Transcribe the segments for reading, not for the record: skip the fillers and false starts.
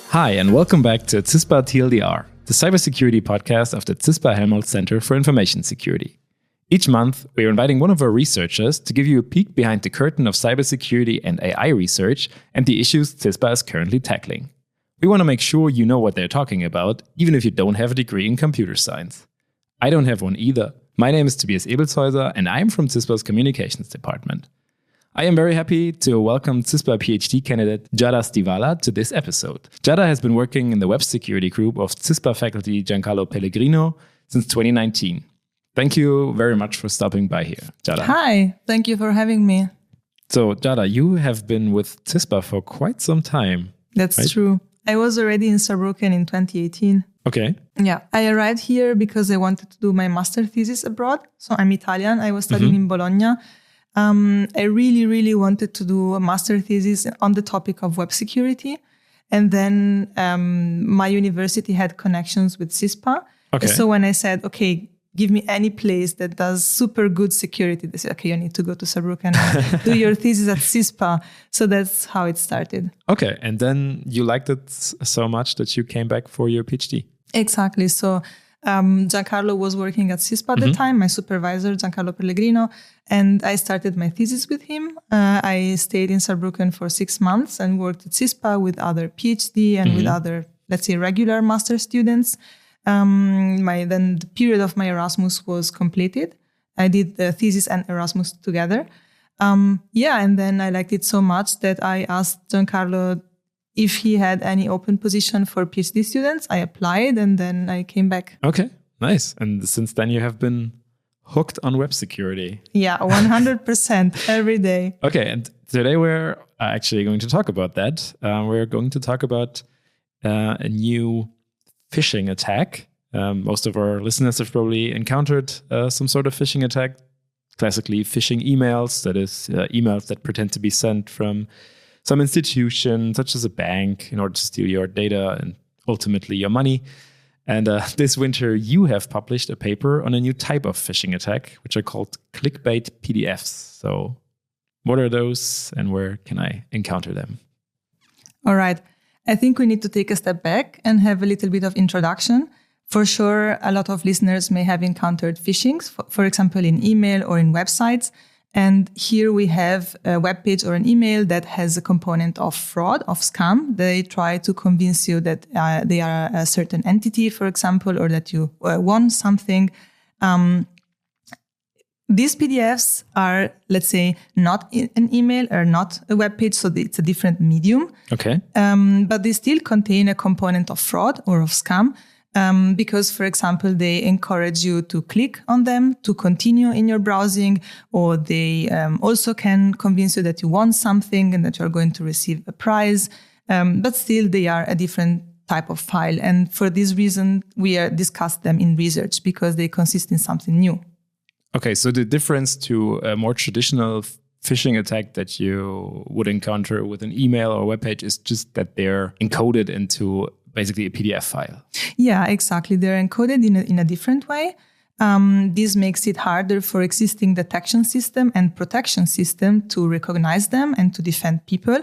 Hi, and welcome back to CISPA TLDR, the cybersecurity podcast of the CISPA Helmholtz Center for Information Security. Each month, we are inviting one of our researchers to give you a peek behind the curtain of cybersecurity and AI research and the issues CISPA is currently tackling. We want to make sure you know what they're talking about, even if you don't have a degree in computer science. I don't have one either. My name is Tobias Ebelshäuser, and I'm from CISPA's Communications Department. I am very happy to welcome CISPA PhD candidate Giada Stivala to this episode. Giada has been working in the web security group of CISPA faculty Giancarlo Pellegrino since 2019. Thank you very much for stopping by here, Giada. Hi, thank you for having me. So, Giada, you have been with CISPA for quite some time. That's right? True. I was already in Saarbrücken in 2018. Okay. Yeah, I arrived here because I wanted to do my master thesis abroad. So I'm Italian. I was studying in Bologna. I really wanted to do a master thesis on the topic of web security. And then my university had connections with CISPA. Okay. So when I said, okay, give me any place that does super good security, they said, okay, you need to go to Saarbrücken and do your thesis at CISPA. So that's how it started. Okay. And then you liked it so much that you came back for your PhD. Exactly. So Giancarlo was working at CISPA at the time, my supervisor, Giancarlo Pellegrino, and I started my thesis with him. I stayed in Saarbrücken for 6 months and worked at CISPA with other PhD and with other, let's say, regular master students. Then the period of my Erasmus was completed. I did the thesis and Erasmus together. And then I liked it so much that I asked Giancarlo if he had any open position for PhD students. I applied and then I came back. Okay, nice. And since then you have been hooked on web security. Yeah, 100% every day. Okay, and today we're actually going to talk about that. We're going to talk about a new phishing attack. Most of our listeners have probably encountered some sort of phishing attack. Classically, phishing emails, that is emails that pretend to be sent from some institution, such as a bank, in order to steal your data and ultimately your money. And this winter, you have published a paper on a new type of phishing attack, which are called Clickbait PDFs. So what are those and where can I encounter them? All right. I think we need to take a step back and have a little bit of introduction. For sure, a lot of listeners may have encountered phishings, for example, in email or in websites. And here we have a web page or an email that has a component of fraud, of scam. They try to convince you that they are a certain entity, for example, or that you won something. These PDFs are, let's say, not an email or not a web page, so it's a different medium. Okay. But they still contain a component of fraud or of scam. Because, for example, they encourage you to click on them, to continue in your browsing, or they also can convince you that you want something and that you're going to receive a prize. But still, they are a different type of file. And for this reason, we discuss them in research because they consist in something new. Okay, so the difference to a more traditional phishing attack that you would encounter with an email or web page is just that they're encoded into basically a PDF file. Yeah, exactly. They're encoded in a different way. This makes it harder for existing detection system and protection system to recognize them and to defend people.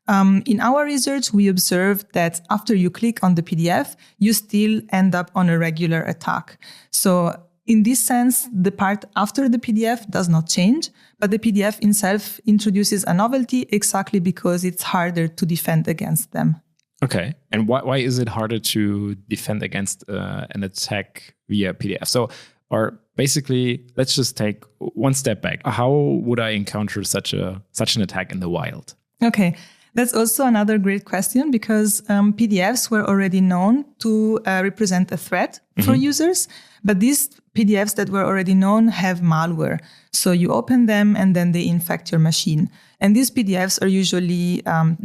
In our research, we observed that after you click on the PDF, you still end up on a regular attack. So in this sense, the part after the PDF does not change, but the PDF itself introduces a novelty exactly because it's harder to defend against them. Okay. And why is it harder to defend against an attack via PDF? So, or basically, let's just take one step back. How would I encounter such an attack in the wild? Okay. That's also another great question because PDFs were already known to represent a threat for users. But these PDFs that were already known have malware. So you open them and then they infect your machine. And these PDFs are usually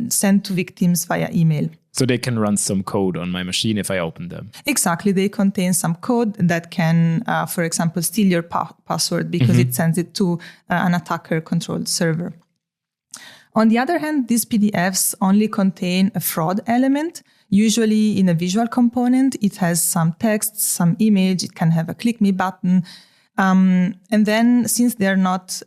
sent to victims via email. So they can run some code on my machine if I open them. Exactly. They contain some code that can, for example, steal your password because it sends it to an attacker-controlled server. On the other hand, these PDFs only contain a fraud element, usually in a visual component. It has some text, some image. It can have a click me button. And then since they're not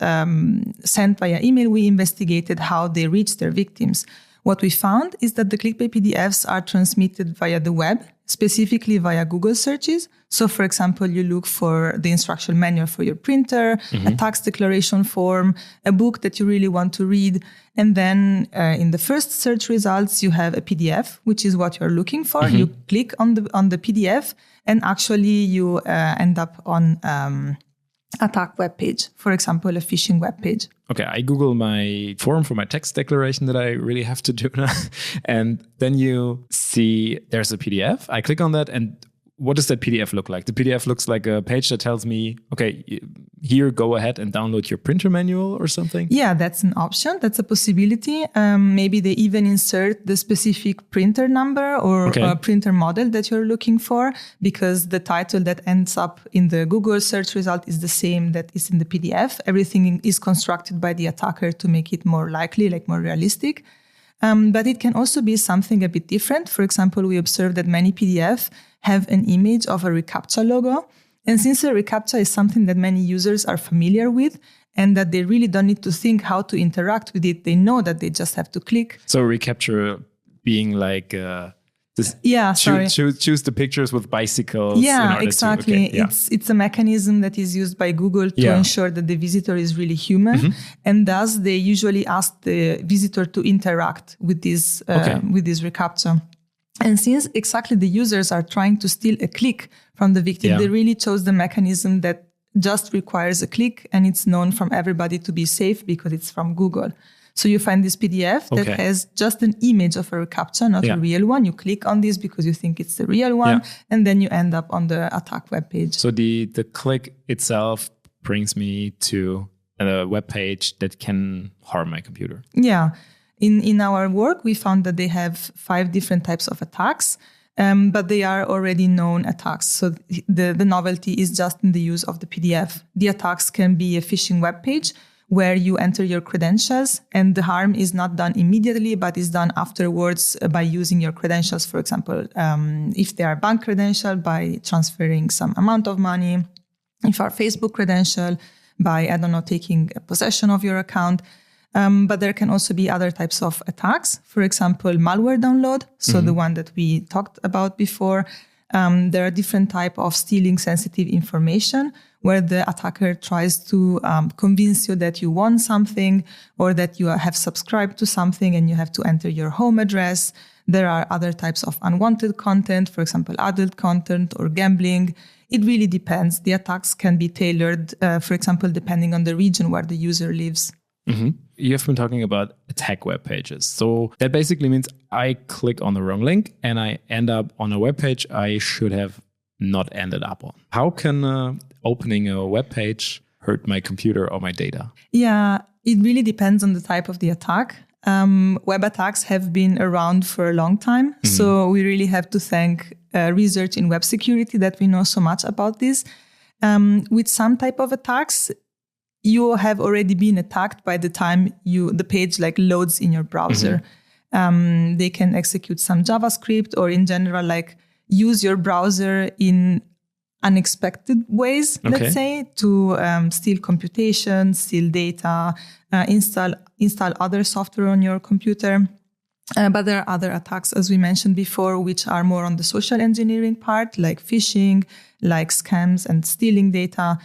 sent via email, we investigated how they reach their victims. What we found is that the clickbait PDFs are transmitted via the web, specifically via Google searches. So, for example, you look for the instruction manual for your printer, a tax declaration form, a book that you really want to read. And then in the first search results, you have a PDF, which is what you're looking for. You click on the PDF, and actually you end up on attack web page, for example, a phishing web page. Okay, I Google my form for my tax declaration that I really have to do now. And then you see there's a PDF. I click on that, and what does that PDF look like? The PDF looks like a page that tells me, okay, here, go ahead and download your printer manual or something? Yeah, that's an option. That's a possibility. Maybe they even insert the specific printer number or printer model that you're looking for, because the title that ends up in the Google search result is the same that is in the PDF. Everything is constructed by the attacker to make it more likely, like more realistic. But it can also be something a bit different. For example, we observed that many PDF have an image of a reCAPTCHA logo. And since a reCAPTCHA is something that many users are familiar with and that they really don't need to think how to interact with it, they know that they just have to click. So reCAPTCHA being like... choose the pictures with bicycles. Yeah, exactly. It's a mechanism that is used by Google to ensure that the visitor is really human, and thus they usually ask the visitor to interact with this reCAPTCHA. And since exactly the users are trying to steal a click from the victim, they really chose the mechanism that just requires a click, and it's known from everybody to be safe because it's from Google. So you find this PDF that has just an image of a reCAPTCHA, not a real one. You click on this because you think it's the real one, and then you end up on the attack web page. So the click itself brings me to a web page that can harm my computer. Yeah. In our work, we found that they have 5 different types of attacks, but they are already known attacks. So the novelty is just in the use of the PDF. The attacks can be a phishing web page, where you enter your credentials, and the harm is not done immediately, but is done afterwards by using your credentials. For example, if they are bank credential, by transferring some amount of money. If our Facebook credential, by, taking possession of your account. But there can also be other types of attacks. For example, malware download. So the one that we talked about before. There are different types of stealing sensitive information, where the attacker tries to convince you that you want something, or that you have subscribed to something and you have to enter your home address. There are other types of unwanted content, for example, adult content or gambling. It really depends. The attacks can be tailored, for example, depending on the region where the user lives. You have been talking about attack web pages. So that basically means I click on the wrong link and I end up on a web page I should have not ended up on. How can opening a web page hurt my computer or my data? Yeah, it really depends on the type of the attack. Web attacks have been around for a long time. So we really have to thank research in web security that we know so much about this. With some type of attacks, you have already been attacked by the time the page loads in your browser. They can execute some JavaScript, or in general, use your browser in unexpected ways, let's say, to steal computation, steal data, install other software on your computer. But there are other attacks, as we mentioned before, which are more on the social engineering part, like phishing, like scams and stealing data.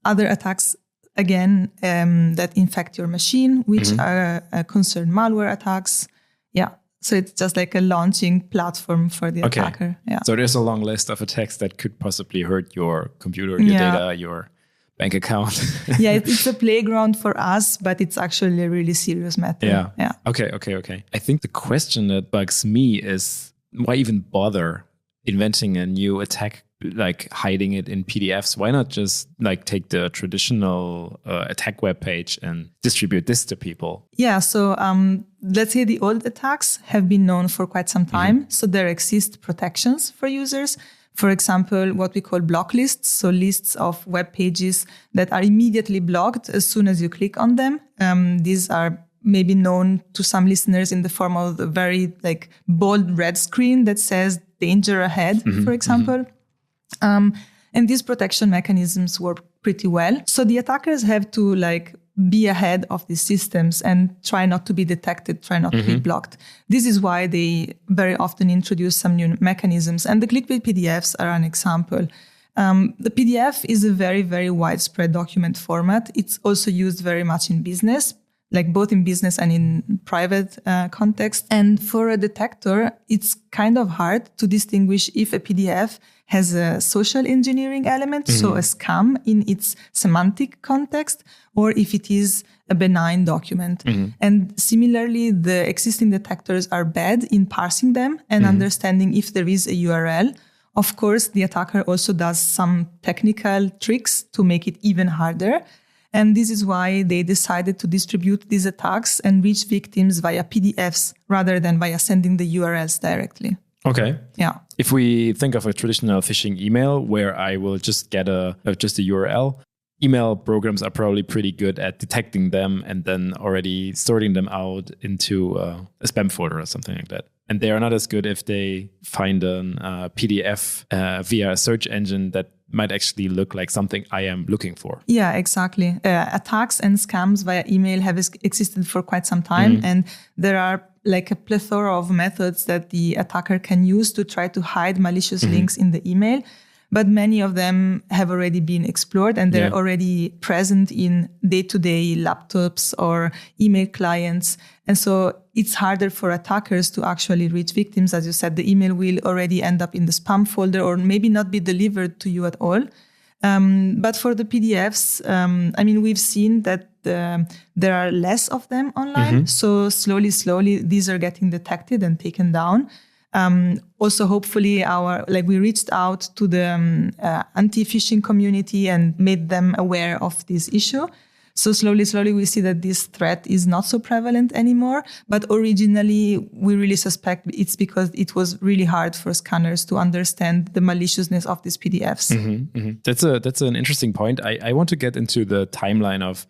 Other attacks, again, that infect your machine, which are concern malware attacks. Yeah. So it's just like a launching platform for the attacker. Yeah. So there's a long list of attacks that could possibly hurt your computer, your data, your bank account. Yeah, it's a playground for us, but it's actually a really serious matter. Yeah. Okay. I think the question that bugs me is, why even bother inventing a new attack, hiding it in PDFs? Why not just take the traditional attack web page and distribute this to people? Yeah, so let's say the old attacks have been known for quite some time. So there exist protections for users. For example, what we call block lists, so lists of web pages that are immediately blocked as soon as you click on them. These are maybe known to some listeners in the form of a very bold red screen that says danger ahead, for example. And these protection mechanisms work pretty well. So the attackers have to be ahead of these systems and try not to be detected, try not to be blocked. This is why they very often introduce some new mechanisms. And the clickbait PDFs are an example. The PDF is a very, very widespread document format. It's also used very much in business, both in business and in private context. And for a detector, it's kind of hard to distinguish if a PDF has a social engineering element, so a scam in its semantic context, or if it is a benign document. And similarly, the existing detectors are bad in parsing them and understanding if there is a URL. Of course, the attacker also does some technical tricks to make it even harder. And this is why they decided to distribute these attacks and reach victims via PDFs rather than via sending the URLs directly. Okay. Yeah. If we think of a traditional phishing email where I will just get just a URL, email programs are probably pretty good at detecting them and then already sorting them out into a spam folder or something like that. And they are not as good if they find a PDF via a search engine that might actually look like something I am looking for. Yeah, exactly. Attacks and scams via email have existed for quite some time. And there are a plethora of methods that the attacker can use to try to hide malicious links in the email. But many of them have already been explored and they're already present in day-to-day laptops or email clients. And so it's harder for attackers to actually reach victims. As you said, the email will already end up in the spam folder or maybe not be delivered to you at all. But for the PDFs, we've seen that there are less of them online. So slowly, these are getting detected and taken down. Also, hopefully, we reached out to the anti-phishing community and made them aware of this issue. So slowly, we see that this threat is not so prevalent anymore. But originally, we really suspect it's because it was really hard for scanners to understand the maliciousness of these PDFs. That's an interesting point. I want to get into the timeline of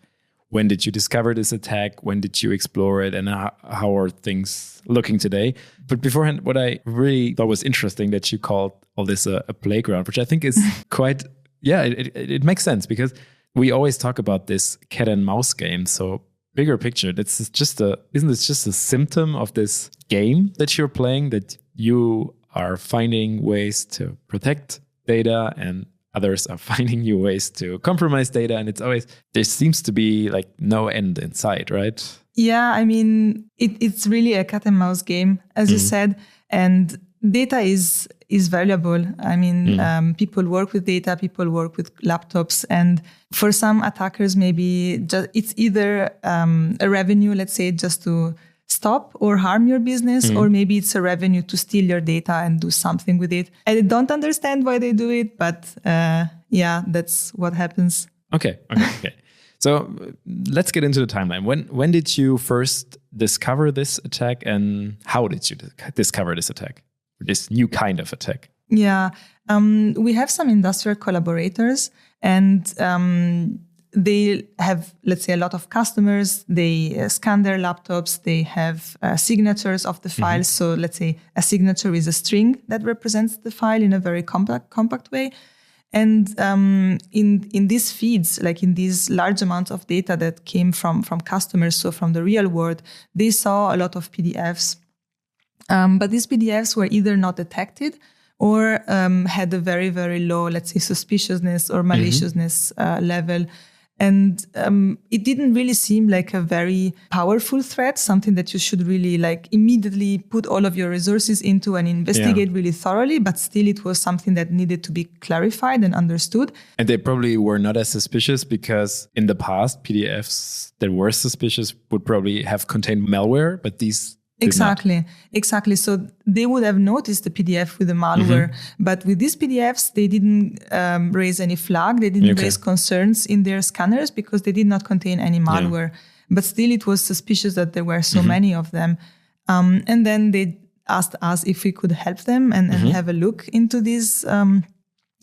when did you discover this attack? When did you explore it? And how are things looking today? But beforehand, what I really thought was interesting that you called all this a playground, which I think is quite, it makes sense because we always talk about this cat and mouse game. So bigger picture, isn't this just a symptom of this game that you're playing, that you are finding ways to protect data and others are finding new ways to compromise data. And there seems to be no end in sight, right? Yeah, it's really a cat and mouse game, as you said. And data is valuable. People work with data, people work with laptops. And for some attackers, maybe it's either a revenue, let's say, just to stop or harm your business, or maybe it's a revenue to steal your data and do something with it. I don't understand why they do it, but that's what happens. Okay. So let's get into the timeline. When did you first discover this attack, and how did you discover this attack, this new kind of attack? Yeah, we have some industrial collaborators, and they have, let's say, a lot of customers. They scan their laptops. They have signatures of the files. So let's say a signature is a string that represents the file in a very compact way. And in these feeds, in these large amounts of data that came from customers, so from the real world, they saw a lot of PDFs. But these PDFs were either not detected or had a very, very low, let's say, suspiciousness or maliciousness level. And it didn't really seem like a very powerful threat, something that you should really immediately put all of your resources into and investigate really thoroughly. But still, it was something that needed to be clarified and understood. And they probably were not as suspicious because in the past, PDFs that were suspicious would probably have contained malware, but these Exactly. So they would have noticed the PDF with the malware, but with these PDFs, they didn't raise any flag. They didn't raise concerns in their scanners because they did not contain any malware. But still, it was suspicious that there were so many of them. And then they asked us if we could help them and have a look into these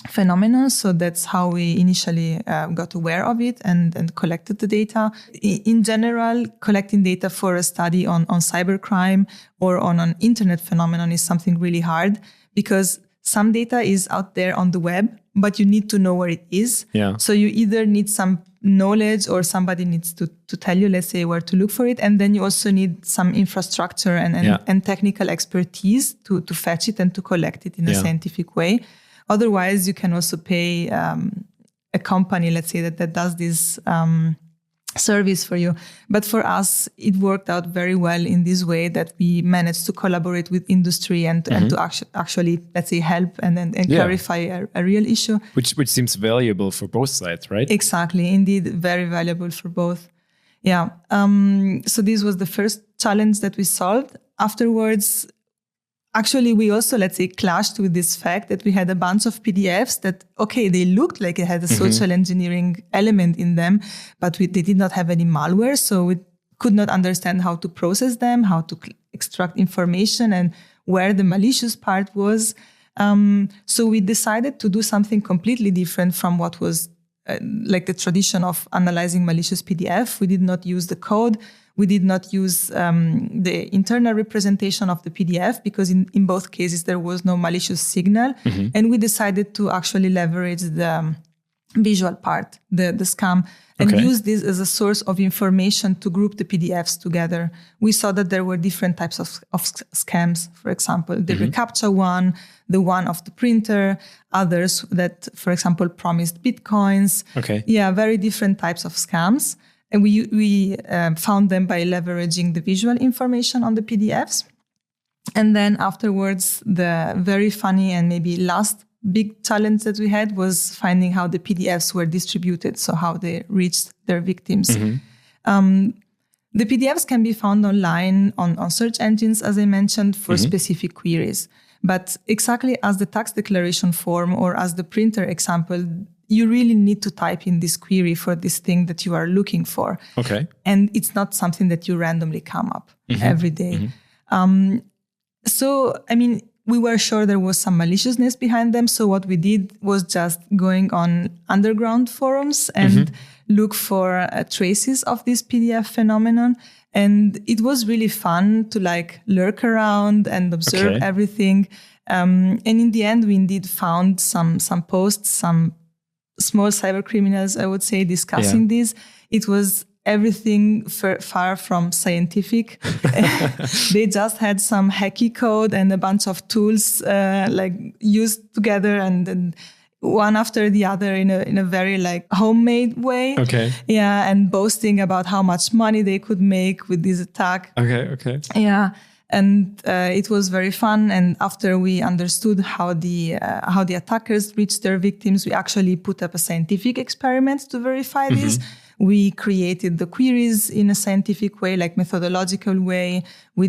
phenomenon. So that's how we initially got aware of it and collected the data. In general, collecting data for a study on cybercrime or on an internet phenomenon is something really hard because some data is out there on the web, but you need to know where it is. Yeah. So you either need some knowledge or somebody needs to tell you, let's say, where to look for it. And then you also need some infrastructure and technical expertise to fetch it and to collect it in a scientific way. Otherwise, you can also pay a company, let's say, that does this service for you. But for us, it worked out very well in this way that we managed to collaborate with industry and to actually, let's say, help and clarify a real issue. Which seems valuable for both sides, right? Exactly. Indeed, very valuable for both. Yeah. So this was the first challenge that we solved. Afterwards, actually, we also, let's say, clashed with this fact that we had a bunch of PDFs that, okay, they looked like it had a social engineering element in them, but they did not have any malware. So we could not understand how to process them, how to extract information and where the malicious part was. So we decided to do something completely different from what was like the tradition of analyzing malicious PDF. We did not use the code. We did not use the internal representation of the PDF because in both cases there was no malicious signal. And we decided to actually leverage the visual part, the scam, and use this as a source of information to group the PDFs together. We saw that there were different types of scams, for example, the reCAPTCHA one, the one of the printer, others that, for example, promised Bitcoins. Yeah, very different types of scams. And we found them by leveraging the visual information on the PDFs. And then afterwards, the very funny and maybe last big challenge that we had was finding how the PDFs were distributed, so how they reached their victims. The PDFs can be found online on search engines, as I mentioned, for specific queries. But exactly as the tax declaration form or as the printer example, you really need to type in this query for this thing that you are looking for. And it's not something that you randomly come up every day. So, I mean, we were sure there was some maliciousness behind them. So what we did was just going on underground forums and look for traces of this PDF phenomenon. And it was really fun to like lurk around and observe everything. And in the end, we indeed found some posts, some small cyber criminals, I would say, discussing this. It was everything far from scientific. They just had some hacky code and a bunch of tools like used together and one after the other in a very like homemade way. Yeah, and boasting about how much money they could make with this attack. Yeah. And it was very fun. And after we understood how the attackers reached their victims, we actually put up a scientific experiment to verify this. We created the queries in a scientific way, like methodological way. We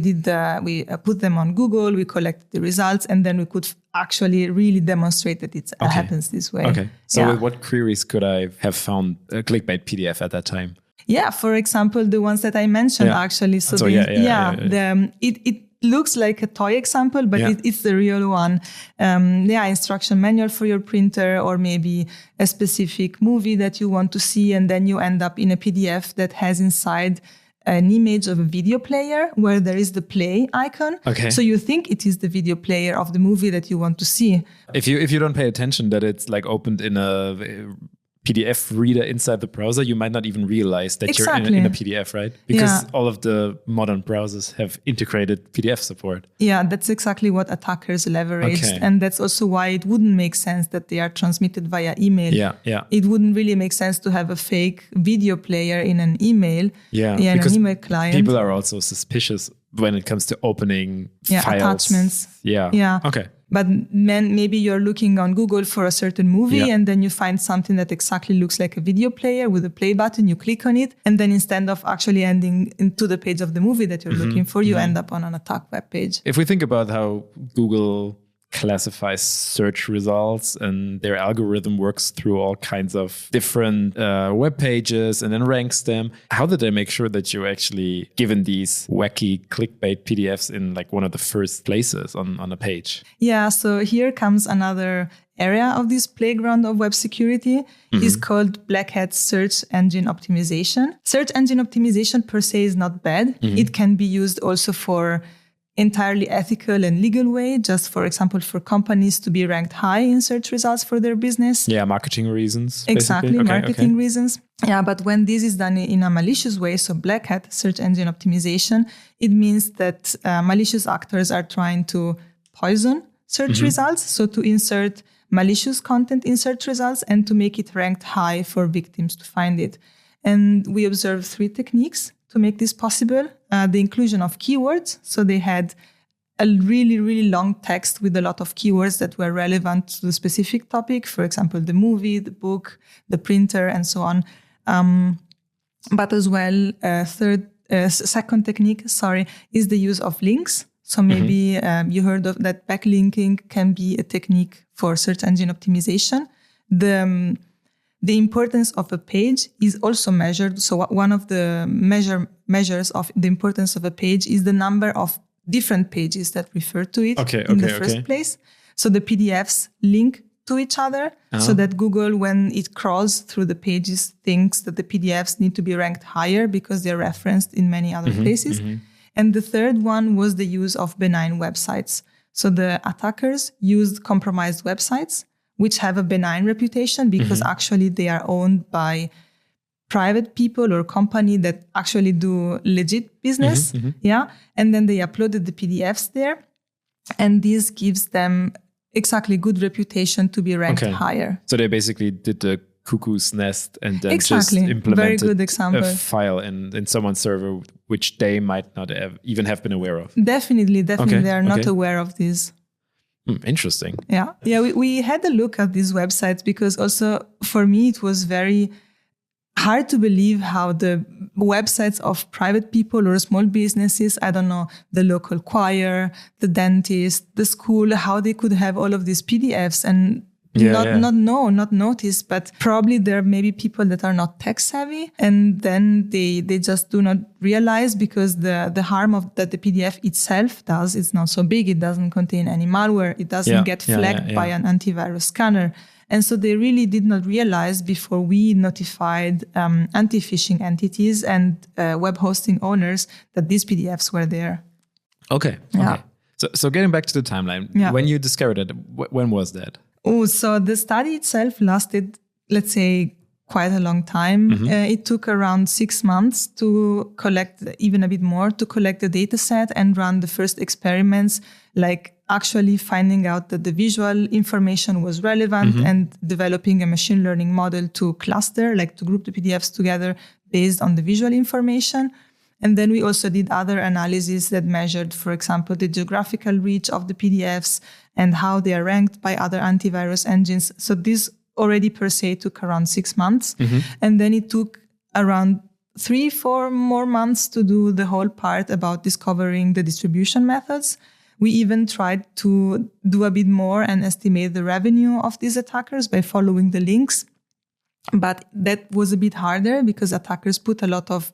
put them on Google. We collected the results, and then we could actually really demonstrate that it happens this way. So with what queries could I have found a clickbait PDF at that time? Yeah, for example, the ones that I mentioned actually. So it looks like a toy example, but it's the real one. Instruction manual for your printer, or maybe a specific movie that you want to see, and then you end up in a PDF that has inside an image of a video player where there is the play icon. So you think it is the video player of the movie that you want to see. If you don't pay attention that it's like opened in a PDF reader inside the browser, you might not even realize that you're in a PDF, right? Because all of the modern browsers have integrated PDF support. Yeah, that's exactly what attackers leveraged. And that's also why it wouldn't make sense that they are transmitted via email. It wouldn't really make sense to have a fake video player in an email, in an email client. People are also suspicious when it comes to opening files. Attachments. But then maybe you're looking on Google for a certain movie and then you find something that exactly looks like a video player with a play button, you click on it, and then instead of actually ending into the page of the movie that you're looking for, you end up on an attack web page. If we think about how Google classifies search results and their algorithm works through all kinds of different web pages and then ranks them, how did they make sure that you're actually given these wacky clickbait PDFs in like one of the first places on a page? Yeah, so here comes another area of this playground of web security. Is called black hat search engine optimization. Search engine optimization per se is not bad. It can be used also for entirely ethical and legal way, just for example, for companies to be ranked high in search results for their business. Yeah, marketing reasons. Exactly, Okay, marketing reasons. Yeah, but when this is done in a malicious way, so black hat search engine optimization, it means that malicious actors are trying to poison search results, so to insert malicious content in search results and to make it ranked high for victims to find it. And we observed 3 techniques to make this possible. The inclusion of keywords. So they had a really, really long text with a lot of keywords that were relevant to the specific topic. For example, the movie, the book, the printer, and so on. But as well, second technique, is the use of links. So maybe you heard of that backlinking can be a technique for search engine optimization. The importance of a page is also measured. So one of the measures of the importance of a page is the number of different pages that refer to it in the first place. So the PDFs link to each other so that Google, when it crawls through the pages, thinks that the PDFs need to be ranked higher because they're referenced in many other places. And the third one was the use of benign websites. So the attackers used compromised websites, which have a benign reputation because actually they are owned by private people or company that actually do legit business. Yeah. And then they uploaded the PDFs there. And this gives them exactly good reputation to be ranked higher. So they basically did the cuckoo's nest and then just Very implemented good example. a file in someone's server, which they might not even have been aware of. Definitely. They are not aware of this. Interesting. Yeah. We had a look at these websites because also for me, it was very hard to believe how the websites of private people or small businesses, I don't know, the local choir, the dentist, the school, how they could have all of these PDFs and not notice, but probably there may be people that are not tech savvy and then they just do not realize because the harm of that the PDF itself does, it's not so big. It doesn't contain any malware. It doesn't get flagged by an antivirus scanner. And so they really did not realize before we notified anti-phishing entities and web hosting owners that these PDFs were there. Okay. So getting back to the timeline, when you discovered it, when was that? So the study itself lasted, let's say, quite a long time. It took around 6 months to collect, even a bit more, to collect the data set and run the first experiments, like actually finding out that the visual information was relevant and developing a machine learning model to cluster, like to group the PDFs together based on the visual information. And then we also did other analyses that measured, for example, the geographical reach of the PDFs and how they are ranked by other antivirus engines. So this already per se took around 6 months. And then it took around 3-4 more months to do the whole part about discovering the distribution methods. We even tried to do a bit more and estimate the revenue of these attackers by following the links. But that was a bit harder because attackers put a lot of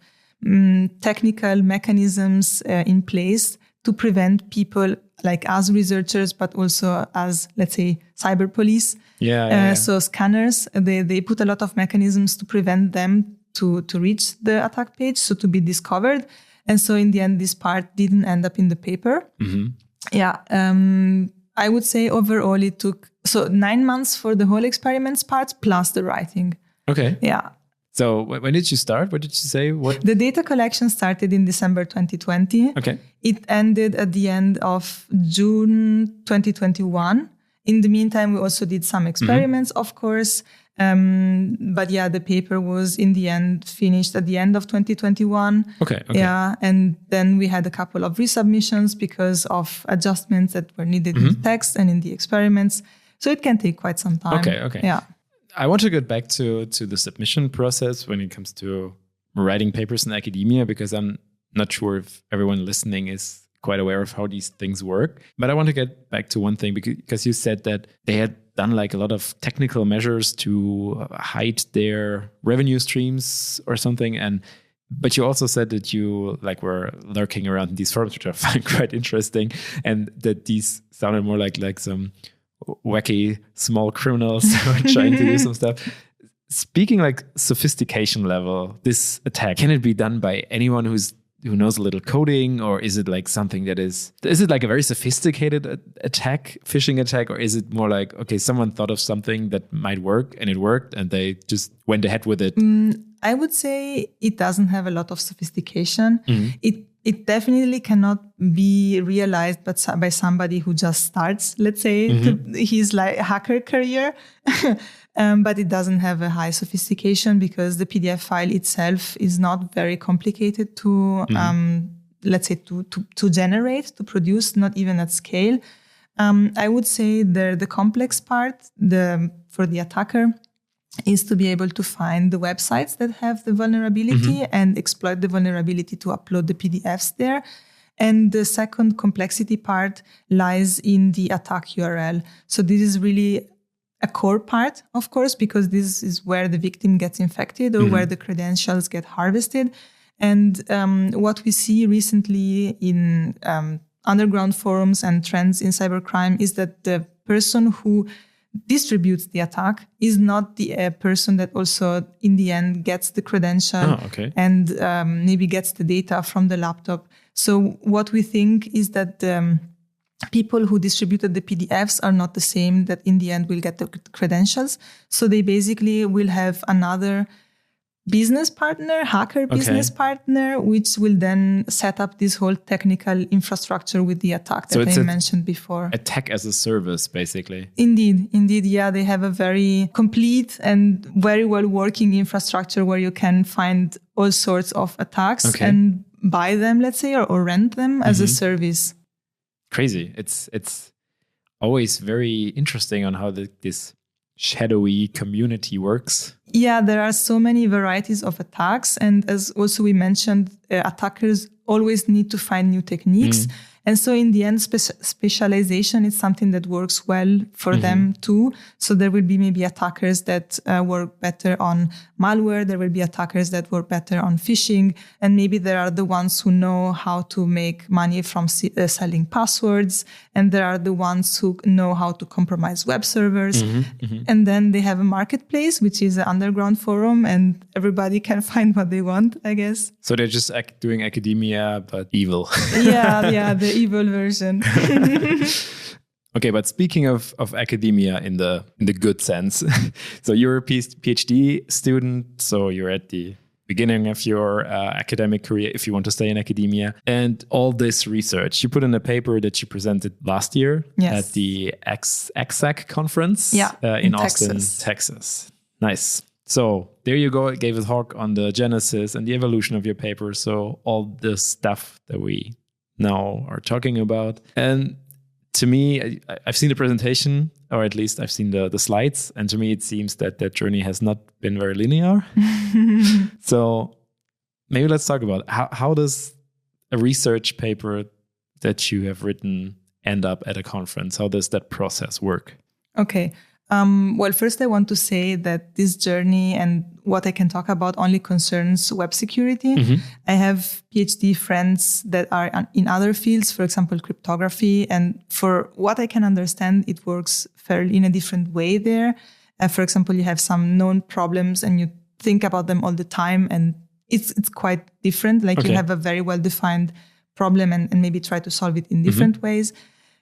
technical mechanisms in place to prevent people like us researchers, but also as, let's say, cyber police. So scanners, they put a lot of mechanisms to prevent them to reach the attack page, so to be discovered. And so in the end, this part didn't end up in the paper. I would say overall it took 9 months for the whole experiments part plus the writing. So when did you start? What did you say? The data collection started in December 2020. It ended at the end of June 2021. In the meantime, we also did some experiments, of course. But the paper was in the end finished at the end of 2021. And then we had a couple of resubmissions because of adjustments that were needed in the text and in the experiments. So it can take quite some time. I want to get back to the submission process when it comes to writing papers in academia, because I'm not sure if everyone listening is quite aware of how these things work. But I want to get back to one thing, because you said that they had done like a lot of technical measures to hide their revenue streams or something. But you also said that you were lurking around in these forums, which I find quite interesting, and that these sounded more like some wacky small criminals who are trying to do some stuff. Speaking like sophistication level, this attack, can it be done by anyone who's who knows a little coding, or is it like something that is it like a very sophisticated attack, phishing attack, or is it more like, okay, someone thought of something that might work and it worked and they just went ahead with it? I would say it doesn't have a lot of sophistication. It definitely cannot be realized by somebody who just starts, let's say, his like hacker career. But it doesn't have a high sophistication because the PDF file itself is not very complicated to, let's say, to generate, to produce, not even at scale. I would say the complex part for the attacker is to be able to find the websites that have the vulnerability and exploit the vulnerability to upload the PDFs there. And the second complexity part lies in the attack URL. So this is really a core part, of course, because this is where the victim gets infected or where the credentials get harvested. And what we see recently in underground forums and trends in cybercrime is that the person who distributes the attack is not the person that also in the end gets the credential and maybe gets the data from the laptop. So what we think is that people who distributed the PDFs are not the same that in the end will get the credentials. So they basically will have another business partner, hacker business partner, which will then set up this whole technical infrastructure with the attack that I mentioned before. Attack as a service, basically. Indeed. Yeah, they have a very complete and very well working infrastructure where you can find all sorts of attacks and buy them, let's say, or rent them as a service. Crazy. It's always very interesting on how this shadowy community works. Yeah, there are so many varieties of attacks. And as also we mentioned, attackers always need to find new techniques. And so in the end, specialization is something that works well for them too. So there will be maybe attackers that work better on malware. There will be attackers that work better on phishing. And maybe there are the ones who know how to make money from selling passwords. And there are the ones who know how to compromise web servers. And then they have a marketplace, which is an underground forum, and everybody can find what they want, I guess. So they're just doing academia, but evil. Yeah, the evil version. Okay, but speaking of academia in the good sense, so you're a PhD student, so you're at the beginning of your academic career, if you want to stay in academia, and all this research, you put in a paper that you presented last year at the EXAC conference in Austin, Texas. Nice. So there you go. It gave a talk on the genesis and the evolution of your paper. So all the stuff that we now are talking about. And to me, I've seen the presentation, or at least I've seen the slides. And to me, it seems that journey has not been very linear. So maybe let's talk about how does a research paper that you have written end up at a conference? How does that process work? Okay. Well, first I want to say that this journey and what I can talk about only concerns web security. I have PhD friends that are in other fields, for example, cryptography. And for what I can understand, it works fairly in a different way there. For example, you have some known problems and you think about them all the time, and it's quite different. Like you have a very well-defined problem and maybe try to solve it in different ways.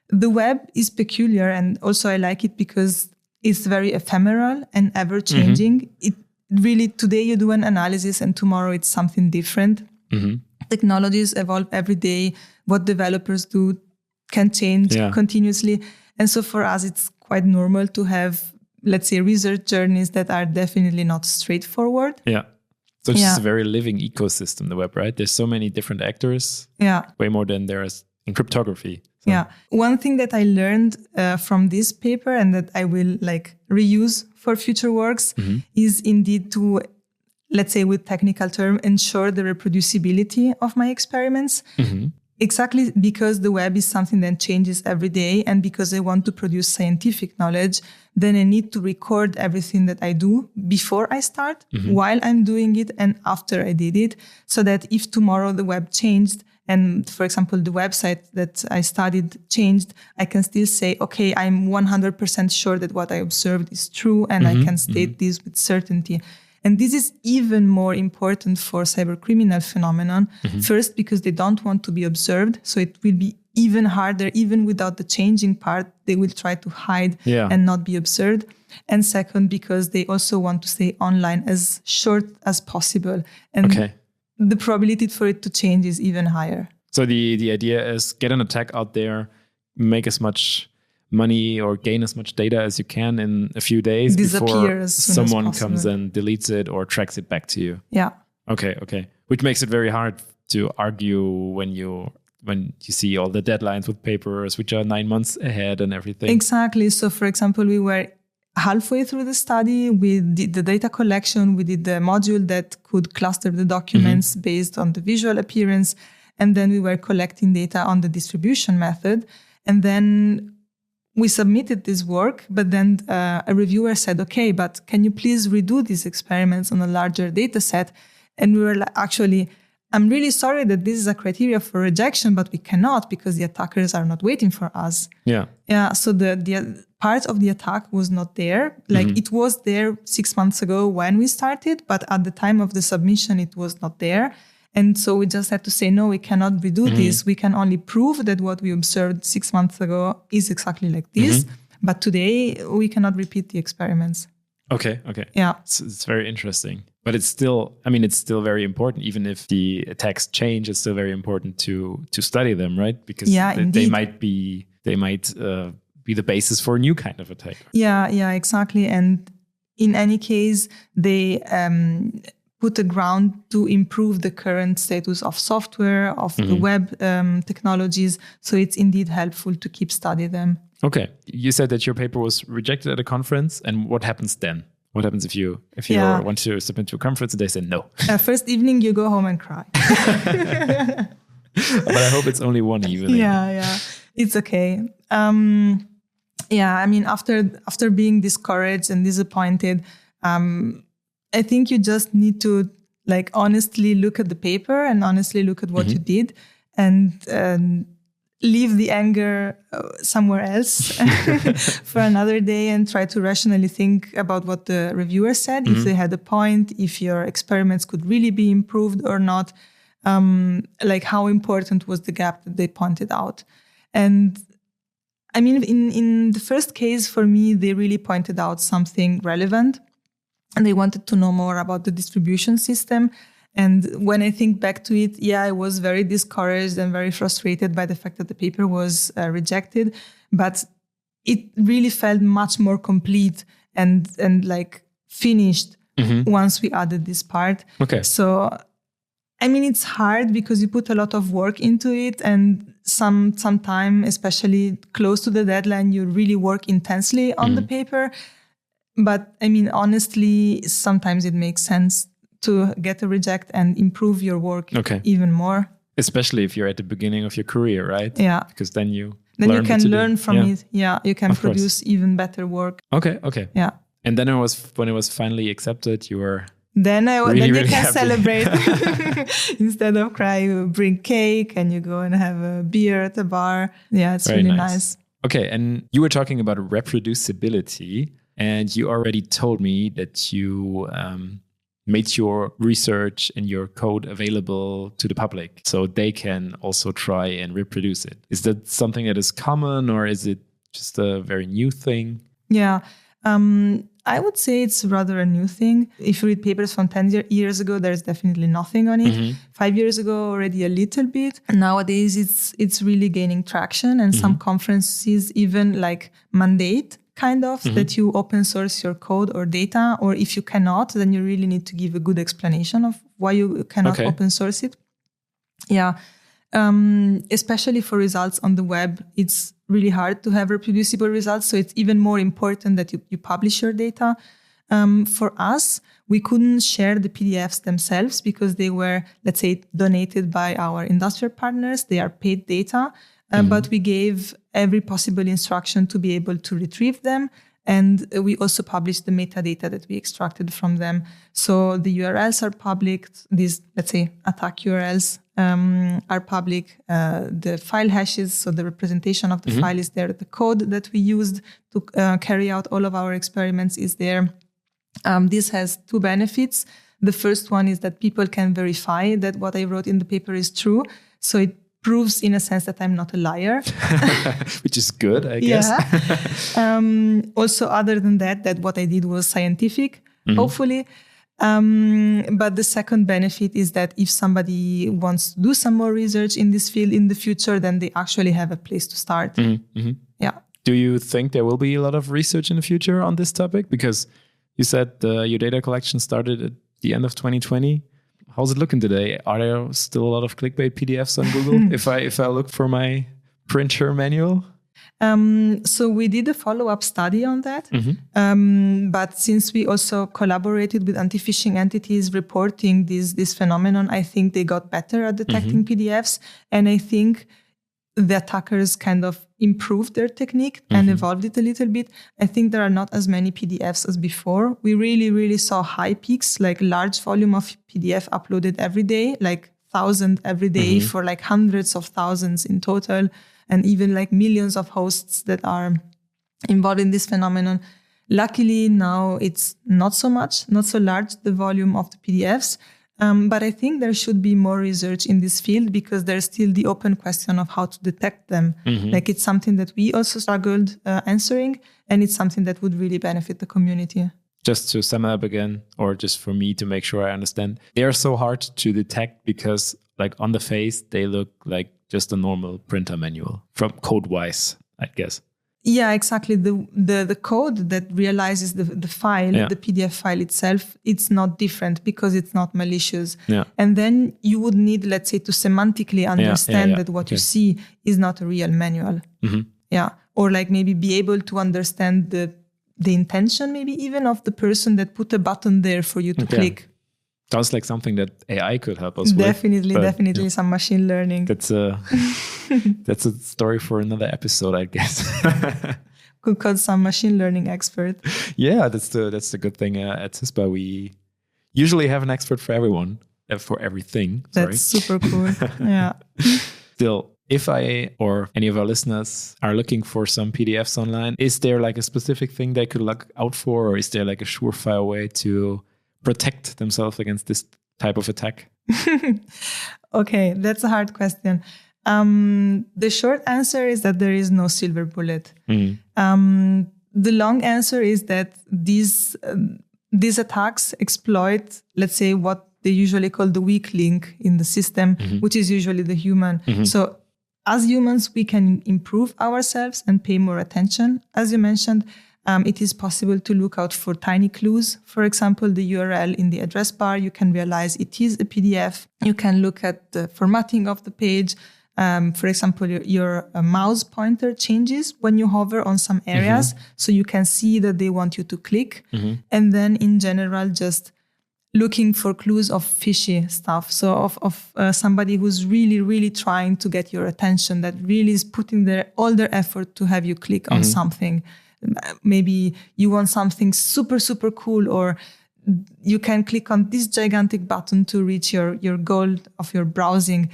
The web is peculiar, and also I like it because it's very ephemeral and ever-changing. It really, today you do an analysis and tomorrow it's something different. Technologies evolve every day. What developers do can change continuously. And so for us, it's quite normal to have, let's say, research journeys that are definitely not straightforward. Yeah. So it's just a very living ecosystem, the web, right? There's so many different actors. Yeah. Way more than there is in cryptography. So. Yeah. One thing that I learned from this paper and that I will reuse for future works is indeed to, let's say with technical term, ensure the reproducibility of my experiments. Exactly because the web is something that changes every day, and because I want to produce scientific knowledge, then I need to record everything that I do before I start, while I'm doing it, and after I did it, so that if tomorrow the web changed, and for example, the website that I studied changed, I can still say, okay, I'm 100% sure that what I observed is true, and I can state this with certainty. And this is even more important for cybercriminal phenomenon. First, because they don't want to be observed. So it will be even harder, even without the changing part, they will try to hide and not be observed. And second, because they also want to stay online as short as possible. And the probability for it to change is even higher. So the idea is get an attack out there, make as much money or gain as much data as you can in a few days before someone comes and deletes it or tracks it back to you. Yeah. Okay. Which makes it very hard to argue when you see all the deadlines with papers, which are 9 months ahead and everything. Exactly. So, for example, we were halfway through the study. We did the data collection. We did the module that could cluster the documents based on the visual appearance. And then we were collecting data on the distribution method. And then we submitted this work, but then a reviewer said, okay, but can you please redo these experiments on a larger data set? And we were like, actually, I'm really sorry that this is a criteria for rejection, but we cannot because the attackers are not waiting for us. Yeah. So the part of the attack was not there. Like it was there 6 months ago when we started, but at the time of the submission, it was not there. And so we just had to say, no, we cannot redo this. We can only prove that what we observed 6 months ago is exactly like this. But today we cannot repeat the experiments. Okay. Yeah. It's very interesting. But it's still very important. Even if the attacks change, it's still very important to study them, right? Because they might be the basis for a new kind of attack. Yeah, exactly. And in any case, they put a ground to improve the current status of software, of the web technologies. So it's indeed helpful to keep studying them. Okay. You said that your paper was rejected at a conference. And what happens then? What happens if you want to submit to a conference and they say no? First evening, you go home and cry. But I hope it's only one evening. Yeah. It's okay. After being discouraged and disappointed, I think you just need to honestly look at the paper and honestly look at what you did and leave the anger somewhere else for another day and try to rationally think about what the reviewer said, if they had a point, if your experiments could really be improved or not, how important was the gap that they pointed out. And I mean, in the first case, for me, they really pointed out something relevant and they wanted to know more about the distribution system. And when I think back to it, I was very discouraged and very frustrated by the fact that the paper was rejected. But it really felt much more complete and finished once we added this part. Okay. So, I mean, it's hard because you put a lot of work into it, and some time, especially close to the deadline, you really work intensely on the paper. But I mean, honestly, sometimes it makes sense to get a reject and improve your work even more. Especially if you're at the beginning of your career, right? Yeah. Because then you can learn from it. Yeah, you can produce even better work. Okay. Yeah. And then when it was finally accepted, you were then really, you really can happy. Celebrate. Instead of cry, you bring cake and you go and have a beer at the bar. Yeah, it's very really nice. Okay, and you were talking about reproducibility, and you already told me that you made your research and your code available to the public so they can also try and reproduce it. Is that something that is common, or is it just a very new thing? Yeah, I would say it's rather a new thing. If you read papers from 10 years ago, there's definitely nothing on it. 5 years ago, already a little bit. Nowadays, it's really gaining traction, and some conferences even mandate that you open source your code or data, or if you cannot, then you really need to give a good explanation of why you cannot open source it. Yeah. Especially for results on the web, it's really hard to have reproducible results. So it's even more important that you publish your data. For us, we couldn't share the PDFs themselves because they were, let's say, donated by our industrial partners. They are paid data. But we gave every possible instruction to be able to retrieve them. And we also published the metadata that we extracted from them. So the URLs are public. These, let's say, attack URLs are public. The file hashes, so the representation of the file is there. The code that we used to carry out all of our experiments is there. This has two benefits. The first one is that people can verify that what I wrote in the paper is true. So it proves in a sense that I'm not a liar. Which is good, I guess. Also, other than that what I did was scientific, hopefully. But the second benefit is that if somebody wants to do some more research in this field in the future, then they actually have a place to start. Yeah. Do you think there will be a lot of research in the future on this topic? Because you said your data collection started at the end of 2020. How's it looking today? Are there still a lot of clickbait PDFs on Google if I look for my printer manual? So we did a follow-up study on that. But since we also collaborated with anti-phishing entities reporting this phenomenon, I think they got better at detecting PDFs. And I think the attackers kind of improved their technique and evolved it a little bit. I think there are not as many PDFs as before. We really saw high peaks, like large volume of PDF uploaded every day, like 1,000 every day for like hundreds of thousands in total, and even like millions of hosts that are involved in this phenomenon. Luckily, now it's not so much, not so large, the volume of the PDFs. But I think there should be more research in this field because there's still the open question of how to detect them. Like it's something that we also struggled answering, and it's something that would really benefit the community. Just to sum up again, or just for me to make sure I understand, they are so hard to detect because like on the face, they look like just a normal printer manual from code-wise, I guess. Yeah, exactly. The code that realizes the file, the PDF file itself, it's not different because it's not malicious. And then you would need, let's say, to semantically understand that what you see is not a real manual. Or like maybe be able to understand the intention, maybe even of the person that put a button there for you to click. Sounds like something that AI could help us with. Definitely some machine learning. That's a story for another episode, I guess. Could call some machine learning expert. Yeah, that's the good thing at CISPA. We usually have an expert for everyone, for everything. That's super cool. Yeah. Still, if I or any of our listeners are looking for some PDFs online, is there like a specific thing they could look out for, or is there like a surefire way to protect themselves against this type of attack? Okay, that's a hard question. The short answer is that there is no silver bullet. The long answer is that these attacks exploit, let's say, what they usually call the weak link in the system, which is usually the human. So as humans, we can improve ourselves and pay more attention. As you mentioned, it is possible to look out for tiny clues. For example, the URL in the address bar, you can realize it is a PDF. You can look at the formatting of the page. For example, your mouse pointer changes when you hover on some areas. So you can see that they want you to click. And then in general, just looking for clues of fishy stuff. So of somebody who's really trying to get your attention, that really is putting all their effort to have you click on something. Maybe you want something super cool, or you can click on this gigantic button to reach your goal of your browsing.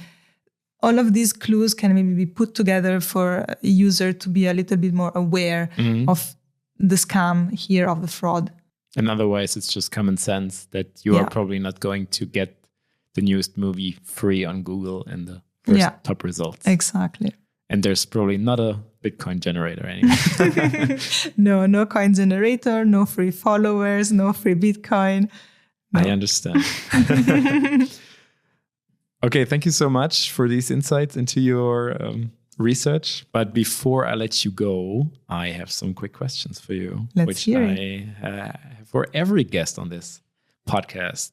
All of these clues can maybe be put together for a user to be a little bit more aware of the scam here, of the fraud. And otherwise, it's just common sense that you are probably not going to get the newest movie free on Google in the first top results. Exactly. And there's probably not a Bitcoin generator anymore. No coin generator, no free followers, no free Bitcoin. No. I understand. Okay, thank you so much for these insights into your research. But before I let you go, I have some quick questions for you, which I have for every guest on this podcast.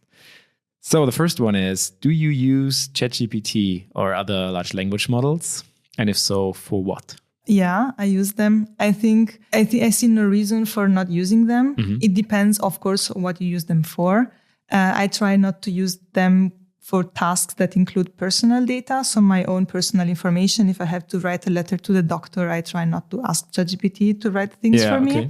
So the first one is, do you use ChatGPT or other large language models? And if so, for what? Yeah, I use them. I think I see no reason for not using them. It depends, of course, on what you use them for. I try not to use them for tasks that include personal data, so my own personal information. If I have to write a letter to the doctor, I try not to ask ChatGPT to write things for me.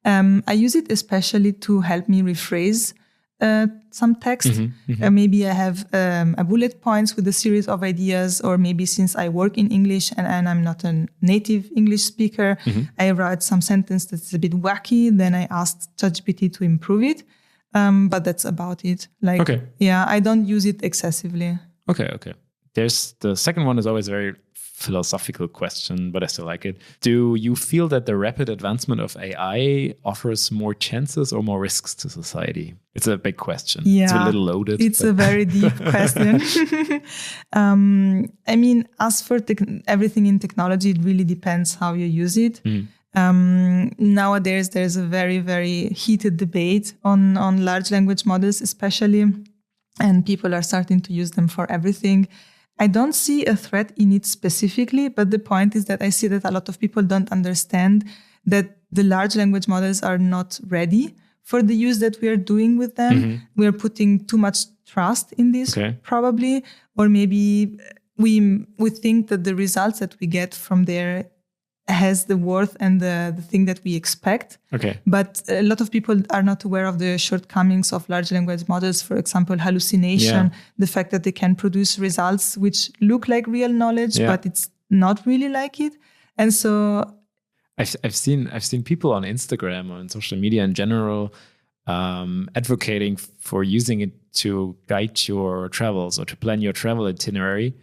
I use it especially to help me rephrase some text. Maybe I have a bullet points with a series of ideas, or maybe since I work in English and I'm not a native English speaker, I write some sentence that's a bit wacky. Then I asked ChatGPT to improve it. But that's about it. I don't use it excessively. Okay. There's the second one is always a very philosophical question, but I still like it. Do you feel that the rapid advancement of AI offers more chances or more risks to society? It's a big question. Yeah, it's a little loaded. It's a very deep question. I mean, as for everything in technology, it really depends how you use it. Nowadays, there's a very, very heated debate on large language models, especially, and people are starting to use them for everything. I don't see a threat in it specifically, but the point is that I see that a lot of people don't understand that the large language models are not ready for the use that we are doing with them. We are putting too much trust in this, probably, or maybe we think that the results that we get from there has the worth and the thing that we expect. But a lot of people are not aware of the shortcomings of large language models. For example, hallucination, the fact that they can produce results which look like real knowledge, but it's not really like it. And so I've seen people on Instagram or on social media in general advocating for using it to guide your travels or to plan your travel itinerary.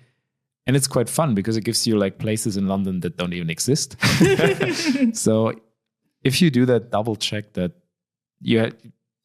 And it's quite fun because it gives you like places in London that don't even exist. So if you do that, double check that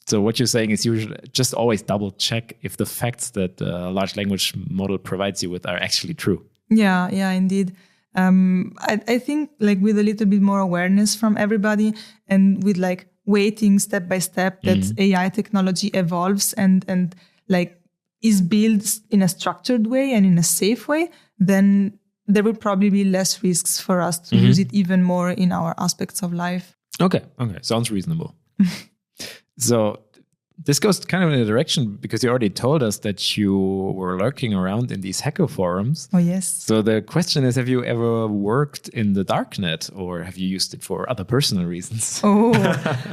so what you're saying is you should just always double check if the facts that a large language model provides you with are actually true. Yeah, indeed. I think like with a little bit more awareness from everybody and with like waiting step by step that AI technology evolves and like is built in a structured way and in a safe way, then there will probably be less risks for us to use it even more in our aspects of life. Okay. Sounds reasonable. So this goes kind of in a direction because you already told us that you were lurking around in these hacker forums. Oh, yes. So the question is, have you ever worked in the darknet or have you used it for other personal reasons? Oh,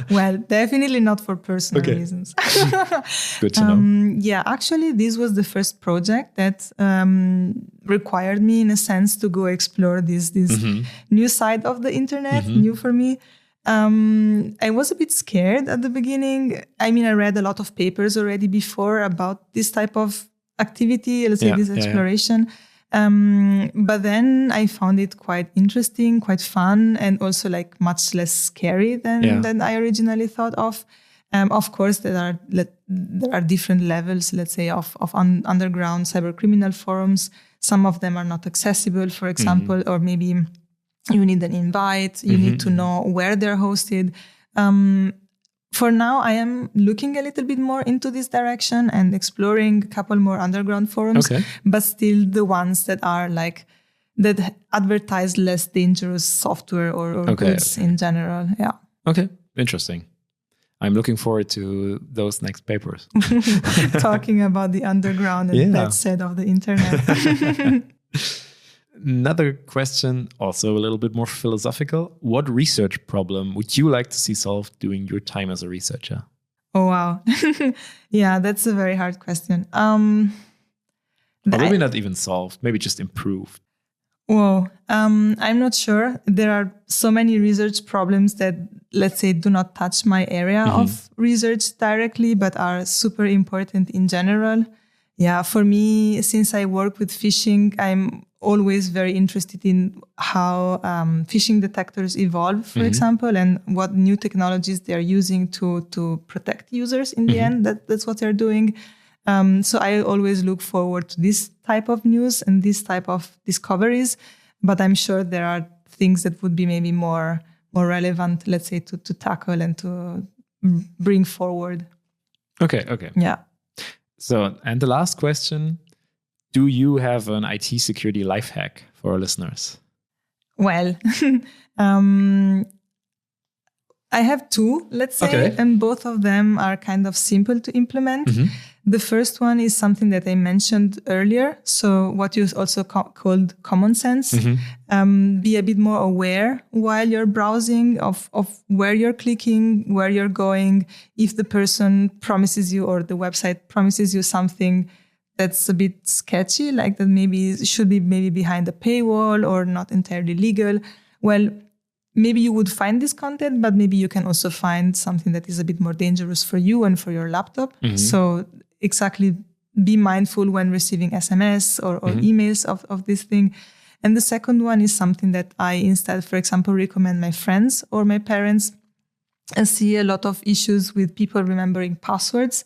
well, definitely not for personal reasons. Good to know. Yeah, actually, this was the first project that required me, in a sense, to go explore this new side of the internet, new for me. I was a bit scared at the beginning. I mean, I read a lot of papers already before about this type of activity, let's say this exploration. But then I found it quite interesting, quite fun, and also like much less scary than I originally thought of. Of course, there are different levels, let's say, of underground cybercriminal forums. Some of them are not accessible, for example, or maybe you need an invite, you need to know where they're hosted. For now, I am looking a little bit more into this direction and exploring a couple more underground forums, but still the ones that are like, that advertise less dangerous software or goods in general. Yeah. Okay. Interesting. I'm looking forward to those next papers. Talking about the underground and that side of the internet. Another question, also a little bit more philosophical. What research problem would you like to see solved during your time as a researcher? Oh, wow. Yeah, that's a very hard question. Or maybe not even solved, maybe just improved. Well, I'm not sure. There are so many research problems that, let's say, do not touch my area of research directly, but are super important in general. Yeah, for me, since I work with phishing, I'm always very interested in how phishing detectors evolve, for example, and what new technologies they're using to protect users in the end. That's what they're doing. So I always look forward to this type of news and this type of discoveries. But I'm sure there are things that would be maybe more relevant, let's say, to tackle and to bring forward. Okay. Yeah. So, and the last question, do you have an IT security life hack for our listeners? Well, I have two, let's say, and both of them are kind of simple to implement. The first one is something that I mentioned earlier. So what you also called common sense. Be a bit more aware while you're browsing of where you're clicking, where you're going. If the person promises you or the website promises you something that's a bit sketchy, like that maybe it should be maybe behind a paywall or not entirely legal, well, maybe you would find this content, but maybe you can also find something that is a bit more dangerous for you and for your laptop. So exactly be mindful when receiving SMS or emails of this thing. And the second one is something that I instead, for example, recommend my friends or my parents. I see a lot of issues with people remembering passwords.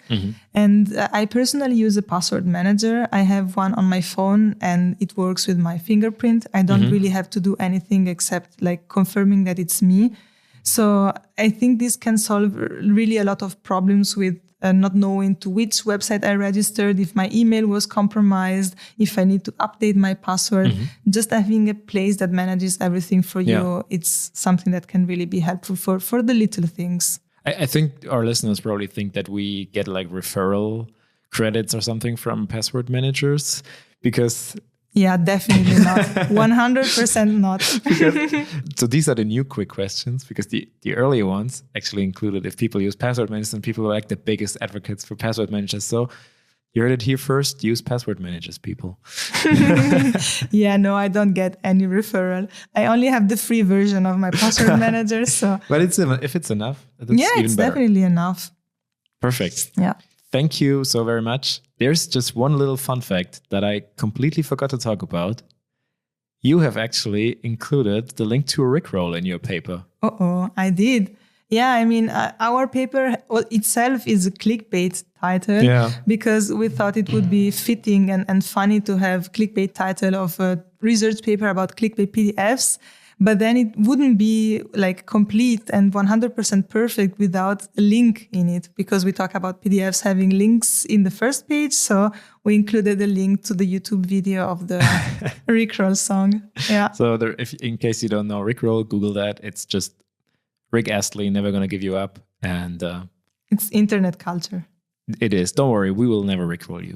And I personally use a password manager. I have one on my phone and it works with my fingerprint. I don't really have to do anything except like confirming that it's me. So I think this can solve really a lot of problems with not knowing to which website I registered, if my email was compromised, if I need to update my password. Just having a place that manages everything for you, it's something that can really be helpful for the little things. I think our listeners probably think that we get like referral credits or something from password managers because... Yeah, definitely not. 100% not. So these are the new quick questions because the earlier ones actually included if people use password managers and people are like the biggest advocates for password managers. So you heard it here first, use password managers, people. Yeah, no, I don't get any referral. I only have the free version of my password manager. So, but if it's enough, that's even it's better. Definitely enough. Perfect. Yeah. Thank you so very much. There's just one little fun fact that I completely forgot to talk about. You have actually included the link to a Rickroll in your paper. I did. Yeah, I mean, our paper itself is a clickbait title because we thought it would be fitting and funny to have clickbait title of a research paper about clickbait PDFs. But then it wouldn't be like complete and 100% perfect without a link in it because we talk about PDFs having links in the first page. So we included a link to the YouTube video of the Rickroll song. Yeah. So if in case you don't know Rickroll, Google that. It's just Rick Astley, Never Gonna Give You Up. And it's internet culture. It is. Don't worry. We will never Rickroll you.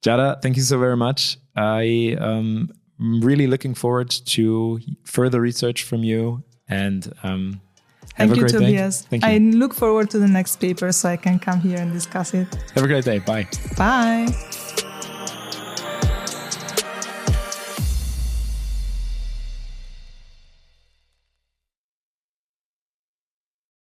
Giada, thank you so very much. I'm really looking forward to further research from you and have a great day. Tobias. Thank you. I look forward to the next paper so I can come here and discuss it. Have a great day. Bye. Bye.